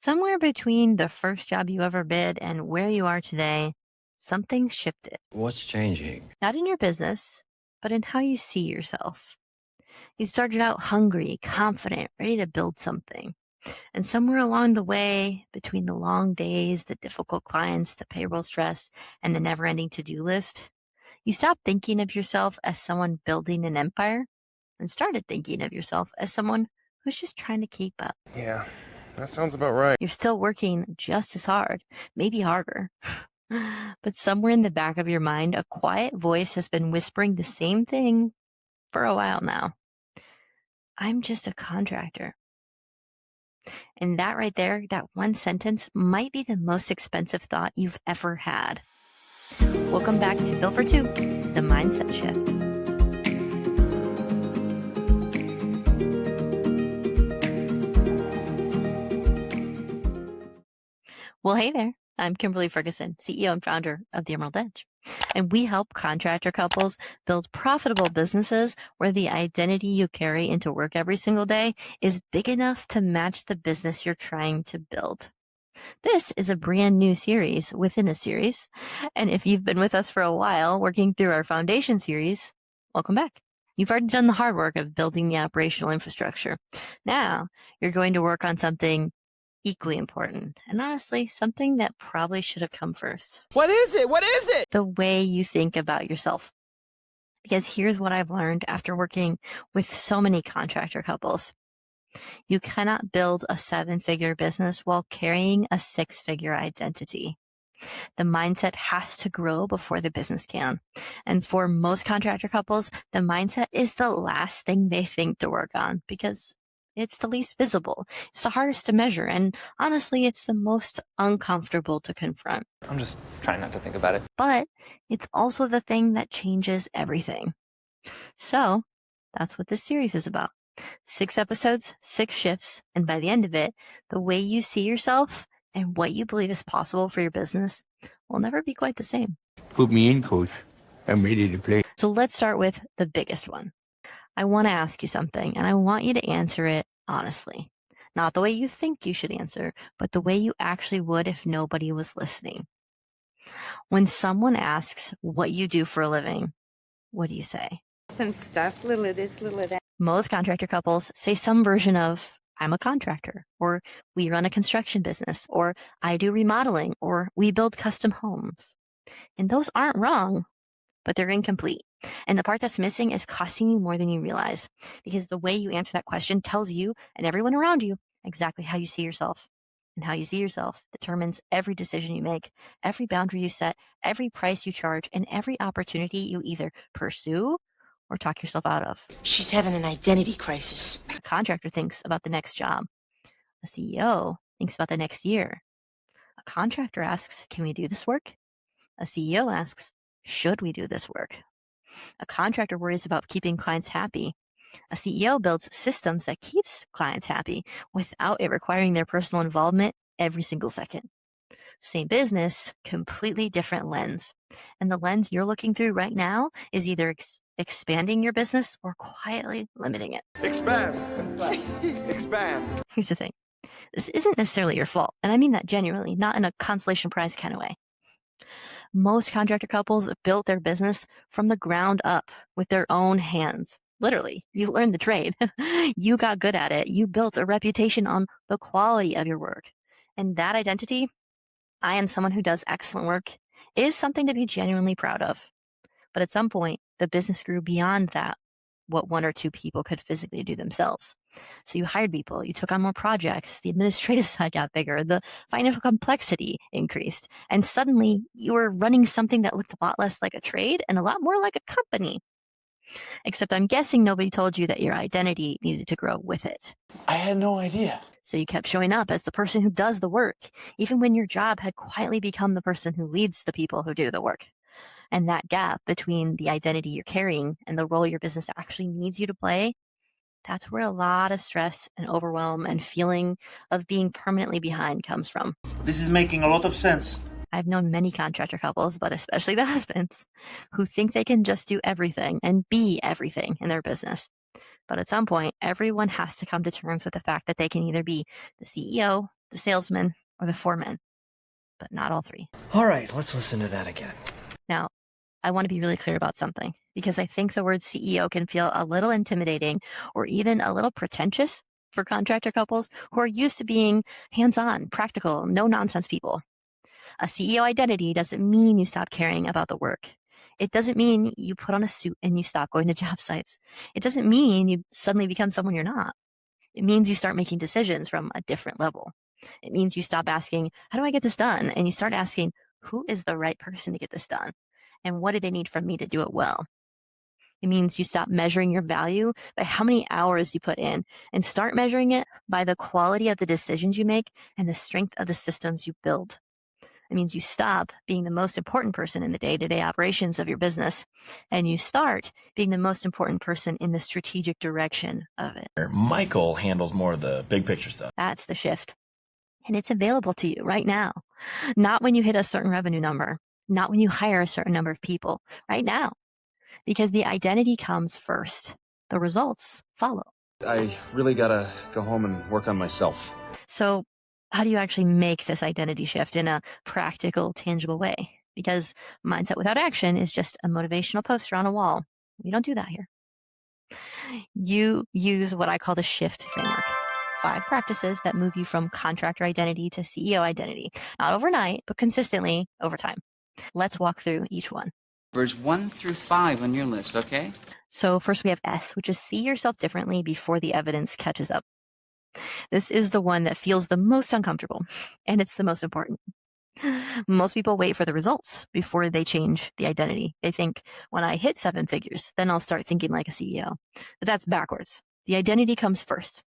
Somewhere between the first job you ever did and where you are today, something shifted. What's changing? Not in your business, but in how you see yourself. You started out hungry, confident, ready to build something. And somewhere along the way, between the long days, the difficult clients, the payroll stress, and the never ending to do list, you stopped thinking of yourself as someone building an empire and started thinking of yourself as someone who's just trying to keep up. Yeah, that sounds about right. You're still working just as hard, maybe harder. But somewhere in the back of your mind, a quiet voice has been whispering the same thing for a while now. I'm just a contractor. And that right there, that one sentence might be the most expensive thought you've ever had. Welcome back to Built for Two, the mindset shift. Well, hey there. I'm Kimberly Ferguson, CEO and founder of The Emerald Edge. And we help contractor couples build profitable businesses where the identity you carry into work every single day is big enough to match the business you're trying to build. This is a brand new series within a series. And if you've been with us for a while working through our foundation series, welcome back. You've already done the hard work of building the operational infrastructure. Now you're going to work on something equally important, and honestly, something that probably should have come first. What is it? What is it? The way you think about yourself. Because here's what I've learned after working with so many contractor couples. You cannot build a 7-figure business while carrying a 6-figure identity. The mindset has to grow before the business can. And for most contractor couples, the mindset is the last thing they think to work on because it's the least visible. It's the hardest to measure. And honestly, it's the most uncomfortable to confront. I'm just trying not to think about it. But it's also the thing that changes everything. So that's what this series is about. 6 episodes, 6 shifts. And by the end of it, the way you see yourself and what you believe is possible for your business will never be quite the same. Put me in, coach. I'm ready to play. So let's start with the biggest one. I want to ask you something, and I want you to answer it honestly. Not the way you think you should answer, but the way you actually would if nobody was listening. When someone asks what you do for a living, what do you say? Some stuff, little of this, little of that. Most contractor couples say some version of, I'm a contractor, or we run a construction business, or I do remodeling, or we build custom homes. And those aren't wrong, but they're incomplete. And the part that's missing is costing you more than you realize, because the way you answer that question tells you and everyone around you exactly how you see yourself. And how you see yourself determines every decision you make, every boundary you set, every price you charge, and every opportunity you either pursue or talk yourself out of. She's having an identity crisis. A contractor thinks about the next job. A CEO thinks about the next year. A contractor asks, can we do this work? A CEO asks, should we do this work? A contractor worries about keeping clients happy. A CEO builds systems that keeps clients happy without it requiring their personal involvement every single second. Same business, completely different lens. And the lens you're looking through right now is either expanding your business or quietly limiting it. Expand. Expand. Here's the thing. This isn't necessarily your fault, and I mean that genuinely, not in a consolation prize kind of way. Most contractor couples built their business from the ground up with their own hands. Literally, you learned the trade. You got good at it. You built a reputation on the quality of your work. And that identity, I am someone who does excellent work, is something to be genuinely proud of. But at some point, the business grew beyond that, what 1 or 2 people could physically do themselves. So you hired people, you took on more projects, the administrative side got bigger, the financial complexity increased, and suddenly you were running something that looked a lot less like a trade and a lot more like a company. Except I'm guessing nobody told you that your identity needed to grow with it. I had no idea. So you kept showing up as the person who does the work, even when your job had quietly become the person who leads the people who do the work. And that gap between the identity you're carrying and the role your business actually needs you to play, that's where a lot of stress and overwhelm and feeling of being permanently behind comes from. This is making a lot of sense. I've known many contractor couples, but especially the husbands, who think they can just do everything and be everything in their business. But at some point, everyone has to come to terms with the fact that they can either be the CEO the salesman, or the foreman, but not all three. All right, let's listen to that again. Now, I want to be really clear about something because I think the word CEO can feel a little intimidating or even a little pretentious for contractor couples who are used to being hands-on, practical, no-nonsense people. A CEO identity doesn't mean you stop caring about the work. It doesn't mean you put on a suit and you stop going to job sites. It doesn't mean you suddenly become someone you're not. It means you start making decisions from a different level. It means you stop asking, how do I get this done? And you start asking, who is the right person to get this done? And what do they need from me to do it well? It means you stop measuring your value by how many hours you put in and start measuring it by the quality of the decisions you make and the strength of the systems you build. It means you stop being the most important person in the day-to-day operations of your business and you start being the most important person in the strategic direction of it. Michael handles more of the big picture stuff. That's the shift. And it's available to you right now. Not when you hit a certain revenue number, not when you hire a certain number of people, right now. Because the identity comes first. The results follow. I really gotta go home and work on myself. So how do you actually make this identity shift in a practical, tangible way? Because mindset without action is just a motivational poster on a wall. We don't do that here. You use what I call the SHIFT framework. 5 practices that move you from contractor identity to CEO identity. Not overnight, but consistently over time. Let's walk through each one. Numbers 1 through 5 on your list, okay? So first we have S, which is see yourself differently before the evidence catches up. This is the one that feels the most uncomfortable, and it's the most important. Most people wait for the results before they change the identity. They think, when I hit 7 figures, then I'll start thinking like a CEO. But that's backwards. The identity comes first.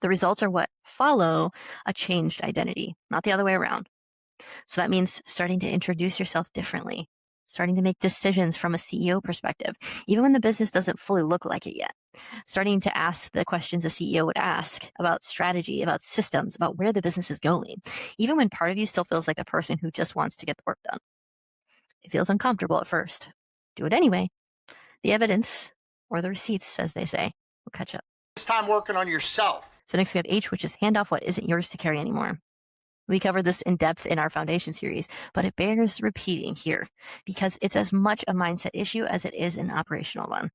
The results are what follow a changed identity, not the other way around. So that means starting to introduce yourself differently, starting to make decisions from a CEO perspective, even when the business doesn't fully look like it yet. Starting to ask the questions a CEO would ask about strategy, about systems, about where the business is going, even when part of you still feels like the person who just wants to get the work done. It feels uncomfortable at first. Do it anyway. The evidence, or the receipts, as they say, will catch up. It's time working on yourself. So next we have H, which is hand off what isn't yours to carry anymore. We covered this in depth in our foundation series, but it bears repeating here because it's as much a mindset issue as it is an operational one.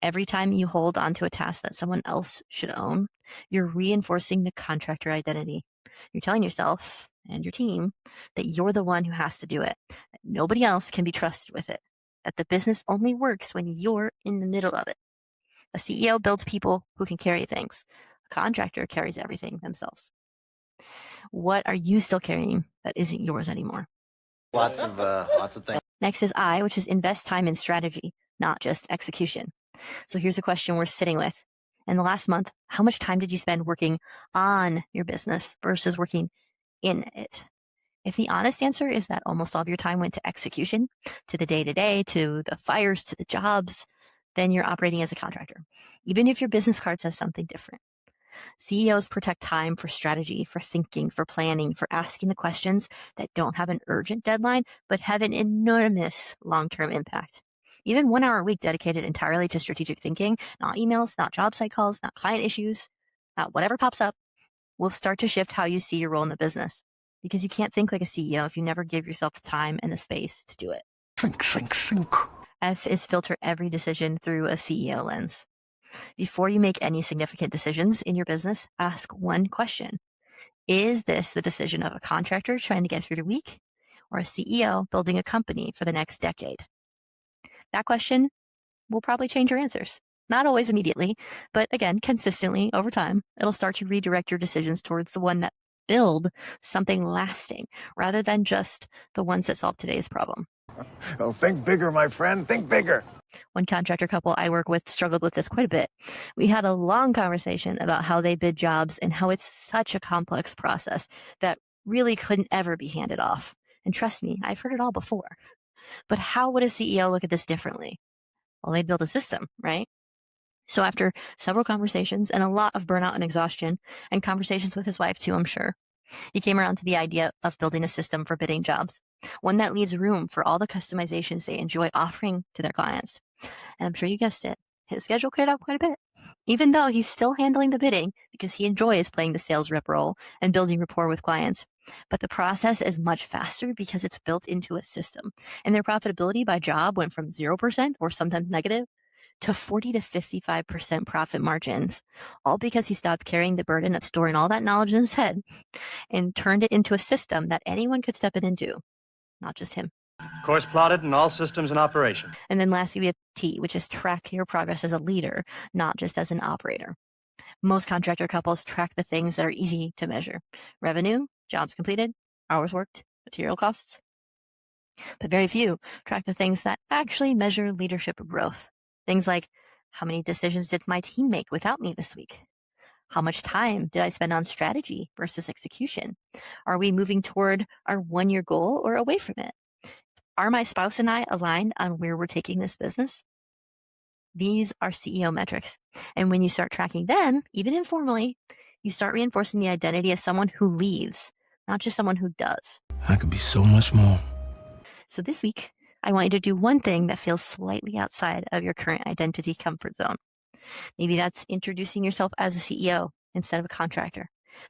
Every time you hold onto a task that someone else should own, you're reinforcing the contractor identity. You're telling yourself and your team that you're the one who has to do it, that nobody else can be trusted with it, that the business only works when you're in the middle of it. A CEO builds people who can carry things. A contractor carries everything themselves. What are you still carrying that isn't yours anymore? Lots of things. Next is I, which is invest time in strategy, not just execution. So here's a question we're sitting with. In the last month, how much time did you spend working on your business versus working in it? If the honest answer is that almost all of your time went to execution, to the day-to-day, to the fires, to the jobs, then you're operating as a contractor, even if your business card says something different. CEOs protect time for strategy, for thinking, for planning, for asking the questions that don't have an urgent deadline, but have an enormous long-term impact. Even 1 hour a week dedicated entirely to strategic thinking, not emails, not job site calls, not client issues, not whatever pops up, will start to shift how you see your role in the business. Because you can't think like a CEO if you never give yourself the time and the space to do it. Think. F is filter every decision through a CEO lens. Before you make any significant decisions in your business, ask one question. Is this the decision of a contractor trying to get through the week or a CEO building a company for the next decade? That question will probably change your answers. Not always immediately, but again, consistently over time, it'll start to redirect your decisions towards the one that build something lasting rather than just the ones that solve today's problem. Oh, think bigger, my friend. Think bigger. One contractor couple I work with struggled with this quite a bit. We had a long conversation about how they bid jobs and how it's such a complex process that really couldn't ever be handed off. And trust me, I've heard it all before. But how would a CEO look at this differently? Well, they'd build a system, right? So after several conversations and a lot of burnout and exhaustion, and conversations with his wife too, I'm sure, he came around to the idea of building a system for bidding jobs, one that leaves room for all the customizations they enjoy offering to their clients. And I'm sure you guessed it, his schedule cleared up quite a bit. even though he's still handling the bidding because he enjoys playing the sales rep role and building rapport with clients. But the process is much faster because it's built into a system. And their profitability by job went from 0% or sometimes negative to 40 to 55% profit margins, all because he stopped carrying the burden of storing all that knowledge in his head and turned it into a system that anyone could step in and do, not just him. Course plotted and all systems in operation. And then lastly, we have T, which is track your progress as a leader, not just as an operator. Most contractor couples track the things that are easy to measure: revenue, jobs completed, hours worked, material costs. But very few track the things that actually measure leadership growth. Things like, how many decisions did my team make without me this week? How much time did I spend on strategy versus execution? Are we moving toward our 1-year goal or away from it? Are my spouse and I aligned on where we're taking this business? These are CEO metrics. And when you start tracking them, even informally, you start reinforcing the identity as someone who leads, not just someone who does. I could be so much more. So this week, I want you to do one thing that feels slightly outside of your current identity comfort zone. Maybe that's introducing yourself as a CEO instead of a contractor.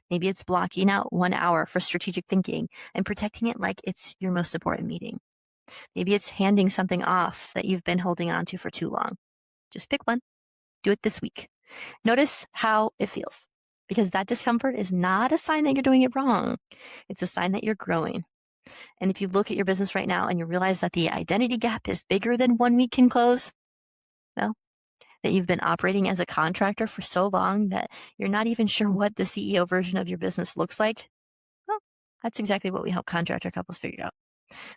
Maybe it's blocking out 1 hour for strategic thinking and protecting it like it's your most important meeting. Maybe it's handing something off that you've been holding on to for too long. Just pick one. Do it this week. Notice how it feels, because that discomfort is not a sign that you're doing it wrong. It's a sign that you're growing. And if you look at your business right now and you realize that the identity gap is bigger than 1 week can close, well, that you've been operating as a contractor for so long that you're not even sure what the CEO version of your business looks like, well, that's exactly what we help contractor couples figure out.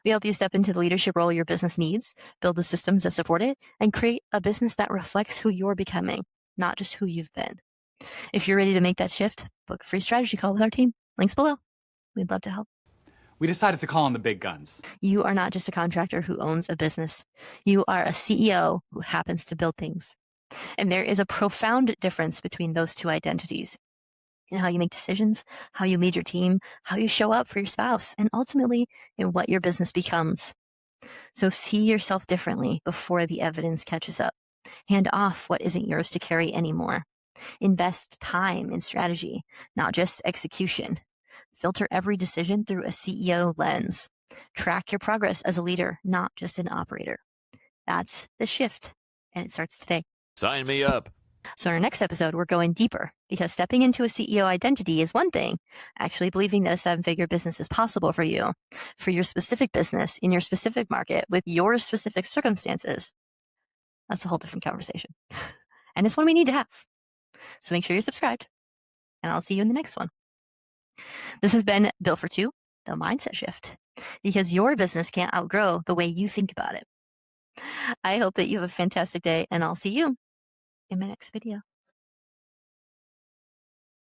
We help you step into the leadership role your business needs, build the systems that support it, and create a business that reflects who you're becoming, not just who you've been. If you're ready to make that shift, book a free strategy call with our team. Links below. We'd love to help. We decided to call on the big guns. You are not just a contractor who owns a business. You are a CEO who happens to build things. And there is a profound difference between those two identities in how you make decisions, how you lead your team, how you show up for your spouse, and ultimately in what your business becomes. So see yourself differently before the evidence catches up. Hand off what isn't yours to carry anymore. Invest time in strategy, not just execution. Filter every decision through a CEO lens. Track your progress as a leader, not just an operator. That's the shift, and it starts today. Sign me up. So in our next episode, we're going deeper, because stepping into a CEO identity is one thing. Actually believing that a 7-figure business is possible for you, for your specific business, in your specific market, with your specific circumstances, that's a whole different conversation. And it's one we need to have. So make sure you're subscribed, and I'll see you in the next one. This has been Built for Two, the Mindset Shift, because your business can't outgrow the way you think about it. I hope that you have a fantastic day, and I'll see you in my next video.